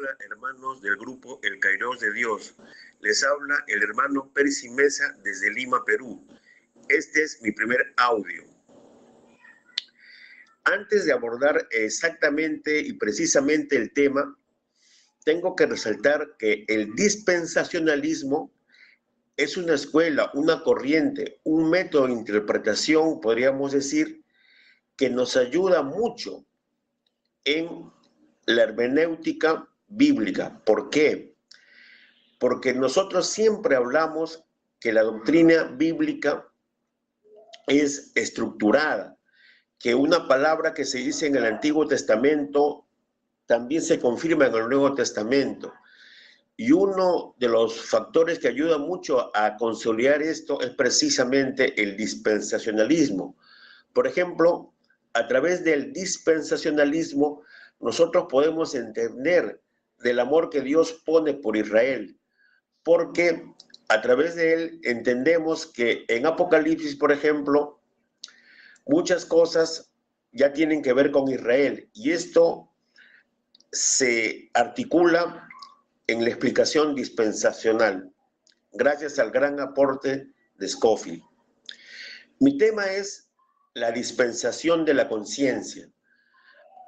hola hermanos del grupo El Kairos de Dios. Les habla el hermano Percy Mesa desde Lima, Perú. Este es mi primer audio. Antes de abordar exactamente y precisamente el tema, tengo que resaltar que el dispensacionalismo es una escuela, una corriente, un método de interpretación, podríamos decir, que nos ayuda mucho en la hermenéutica bíblica. ¿Por qué? Porque nosotros siempre hablamos que la doctrina bíblica es estructurada, que una palabra que se dice en el Antiguo Testamento también se confirma en el Nuevo Testamento. Y uno de los factores que ayuda mucho a consolidar esto es precisamente el dispensacionalismo. Por ejemplo, a través del dispensacionalismo, nosotros podemos entender del amor que Dios pone por Israel, porque a través de él entendemos que en Apocalipsis, por ejemplo, muchas cosas ya tienen que ver con Israel, y esto se articula en la explicación dispensacional, gracias al gran aporte de Scofield. Mi tema es la dispensación de la conciencia.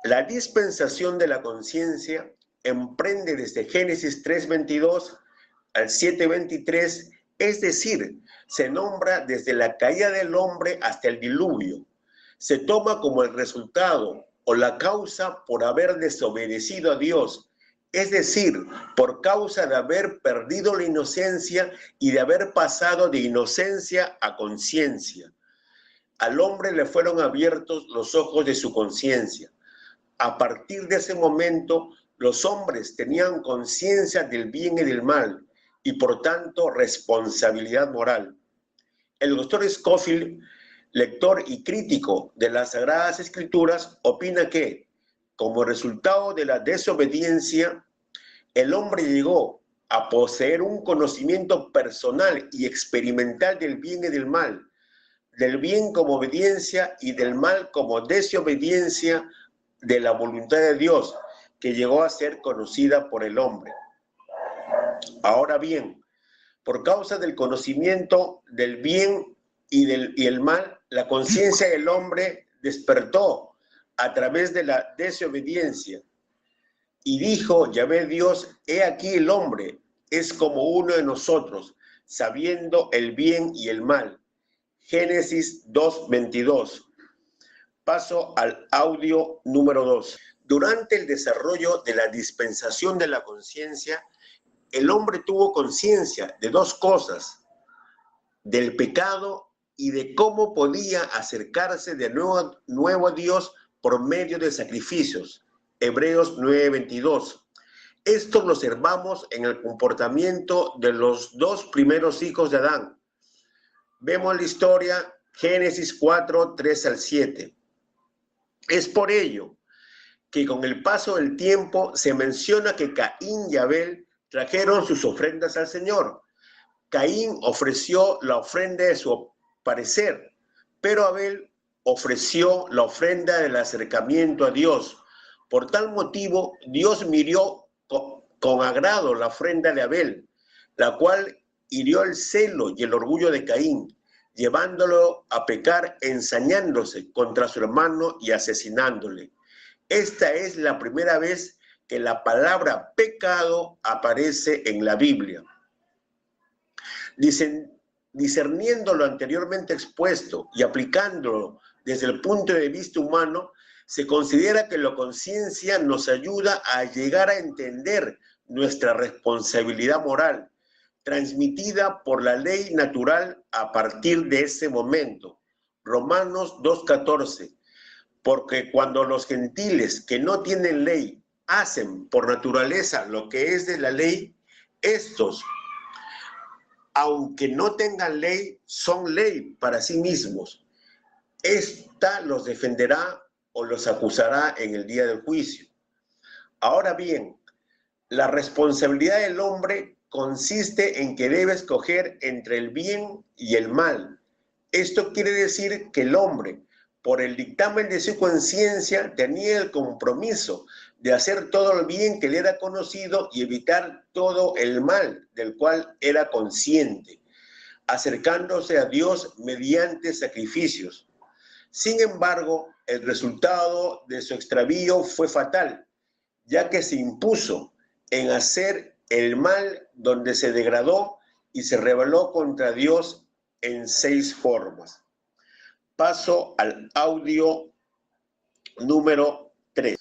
La dispensación de la conciencia emprende desde Génesis 3:22 al 7:23, es decir, se nombra desde la caída del hombre hasta el diluvio. Se toma como el resultado o la causa por haber desobedecido a Dios, es decir, por causa de haber perdido la inocencia y de haber pasado de inocencia a conciencia. Al hombre le fueron abiertos los ojos de su conciencia. A partir de ese momento, los hombres tenían conciencia del bien y del mal y por tanto responsabilidad moral. El doctor Scofield, lector y crítico de las Sagradas Escrituras, opina que, como resultado de la desobediencia, el hombre llegó a poseer un conocimiento personal y experimental del bien y del mal, del bien como obediencia y del mal como desobediencia de la voluntad de Dios, que llegó a ser conocida por el hombre. Ahora bien, por causa del conocimiento del bien y el mal, la conciencia del hombre despertó a través de la desobediencia. Y dijo Yahvé Dios: he aquí el hombre es como uno de nosotros, sabiendo el bien y el mal. Génesis 2:22. Paso al audio número 2. Durante el desarrollo de la dispensación de la conciencia, el hombre tuvo conciencia de dos cosas: del pecado y de cómo podía acercarse de nuevo a Dios por medio de sacrificios. Hebreos 9:22. Esto lo observamos en el comportamiento de los dos primeros hijos de Adán. Vemos la historia, Génesis 4, 3 al 7. Es por ello que con el paso del tiempo se menciona que Caín y Abel trajeron sus ofrendas al Señor. Caín ofreció la ofrenda de su parecer, pero Abel ofreció la ofrenda del acercamiento a Dios. Por tal motivo, Dios miró con agrado la ofrenda de Abel, la cual hirió el celo y el orgullo de Caín, llevándolo a pecar ensañándose contra su hermano y asesinándole. Esta es la primera vez que la palabra pecado aparece en la Biblia. Discerniendo lo anteriormente expuesto y aplicándolo desde el punto de vista humano, se considera que la conciencia nos ayuda a llegar a entender nuestra responsabilidad moral, transmitida por la ley natural a partir de ese momento. Romanos 2:14. Porque cuando los gentiles que no tienen ley hacen por naturaleza lo que es de la ley, estos, aunque no tengan ley, son ley para sí mismos. Esta los defenderá o los acusará en el día del juicio. Ahora bien, la responsabilidad del hombre consiste en que debe escoger entre el bien y el mal. Esto quiere decir que el hombre, por el dictamen de su conciencia, tenía el compromiso de hacer todo el bien que le era conocido y evitar todo el mal del cual era consciente, acercándose a Dios mediante sacrificios. Sin embargo, el resultado de su extravío fue fatal, ya que se impuso en hacer el mal donde se degradó y se rebeló contra Dios en 6 formas. Paso al audio número 3.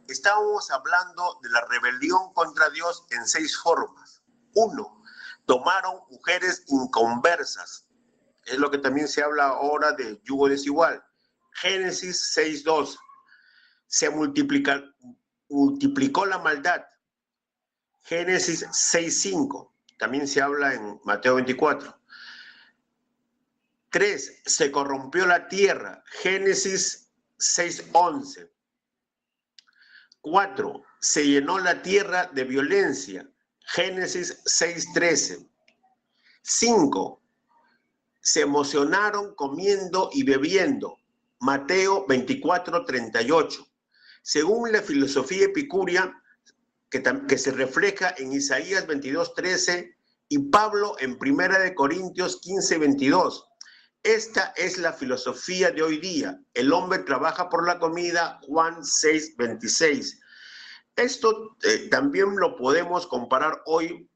Estábamos hablando de la rebelión contra Dios en 6 formas. 1. Tomaron mujeres inconversas. Es lo que también se habla ahora de yugo desigual. Génesis 6:2. Se multiplicó la maldad. Génesis 6:5. También se habla en Mateo 24. 3. Se corrompió la tierra. Génesis 6:11. 4. Se llenó la tierra de violencia. Génesis 6:13. 5. Se emocionaron comiendo y bebiendo. Mateo 24:38. Según la filosofía epicúrea, que se refleja en Isaías 22:13 y Pablo en 1 Corintios 15:22. Esta es la filosofía de hoy día. El hombre trabaja por la comida, Juan 6:26. Esto también lo podemos comparar hoy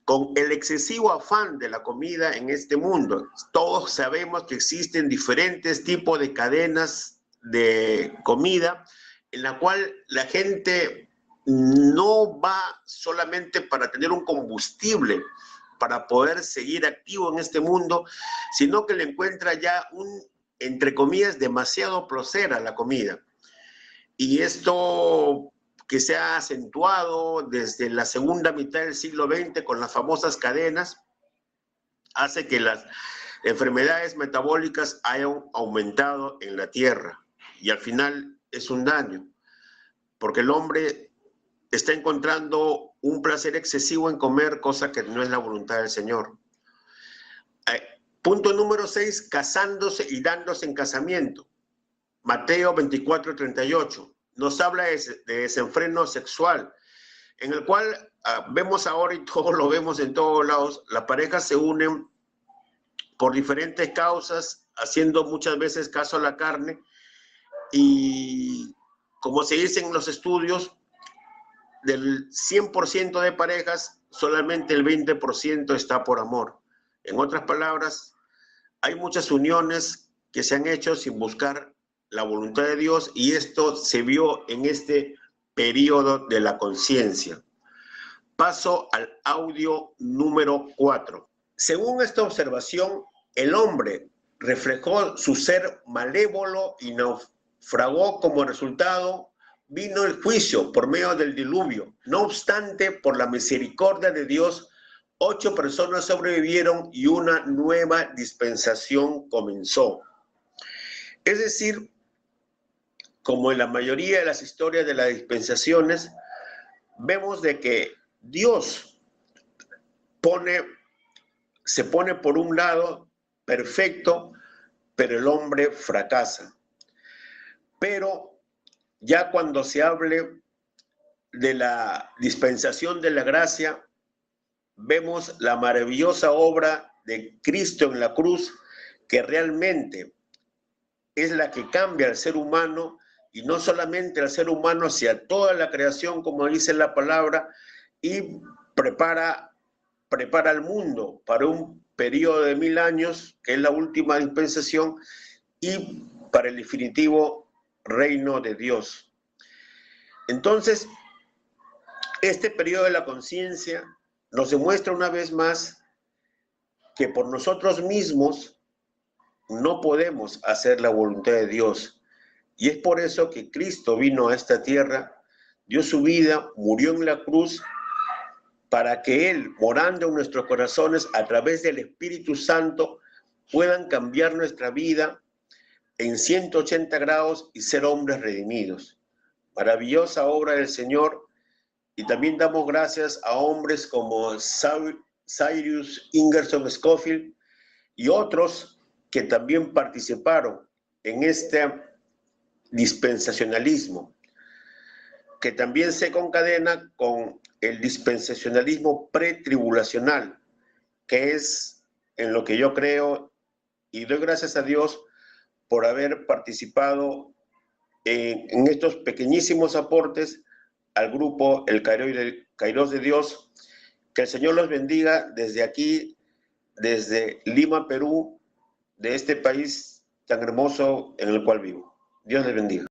con el excesivo afán de la comida en este mundo. Todos sabemos que existen diferentes tipos de cadenas de comida en la cual la gente no va solamente para tener un combustible para poder seguir activo en este mundo, sino que le encuentra ya entre comillas, demasiado placer a la comida. Y esto que se ha acentuado desde la segunda mitad del siglo XX con las famosas cadenas, hace que las enfermedades metabólicas hayan aumentado en la Tierra. Y al final es un daño, porque el hombre está encontrando un placer excesivo en comer, cosa que no es la voluntad del Señor. Punto número 6, casándose y dándose en casamiento. Mateo 24:38. Nos habla de desenfreno sexual, en el cual vemos ahora, y todos lo vemos en todos lados, las parejas se unen por diferentes causas, haciendo muchas veces caso a la carne, y como se dice en los estudios, del 100% de parejas, solamente el 20% está por amor. En otras palabras, hay muchas uniones que se han hecho sin buscar la voluntad de Dios, y esto se vio en este periodo de la conciencia. Paso al audio número 4. Según esta observación, el hombre reflejó su ser malévolo y naufragó. Como resultado, vino el juicio por medio del diluvio. No obstante, por la misericordia de Dios, 8 personas sobrevivieron y una nueva dispensación comenzó. Es decir, como en la mayoría de las historias de las dispensaciones, vemos de que Dios se pone por un lado perfecto, pero el hombre fracasa. Pero ya cuando se hable de la dispensación de la gracia, vemos la maravillosa obra de Cristo en la cruz, que realmente es la que cambia al ser humano, y no solamente al ser humano, hacia toda la creación, como dice la palabra, y prepara al mundo para un periodo de 1000 años, que es la última dispensación, y para el definitivo reino de Dios. Entonces, este periodo de la conciencia nos demuestra una vez más que por nosotros mismos no podemos hacer la voluntad de Dios. Y es por eso que Cristo vino a esta tierra, dio su vida, murió en la cruz, para que Él, morando en nuestros corazones a través del Espíritu Santo, puedan cambiar nuestra vida en 180 grados y ser hombres redimidos. Maravillosa obra del Señor, y también damos gracias a hombres como Cyrus Ingerson Scofield y otros que también participaron en este dispensacionalismo. que también se concadena con el dispensacionalismo pretribulacional, que es en lo que yo creo, y doy gracias a Dios por haber participado en estos pequeñísimos aportes al grupo El Kairos de Dios. Que el Señor los bendiga desde aquí, desde Lima, Perú, de este país tan hermoso en el cual vivo. Dios les bendiga.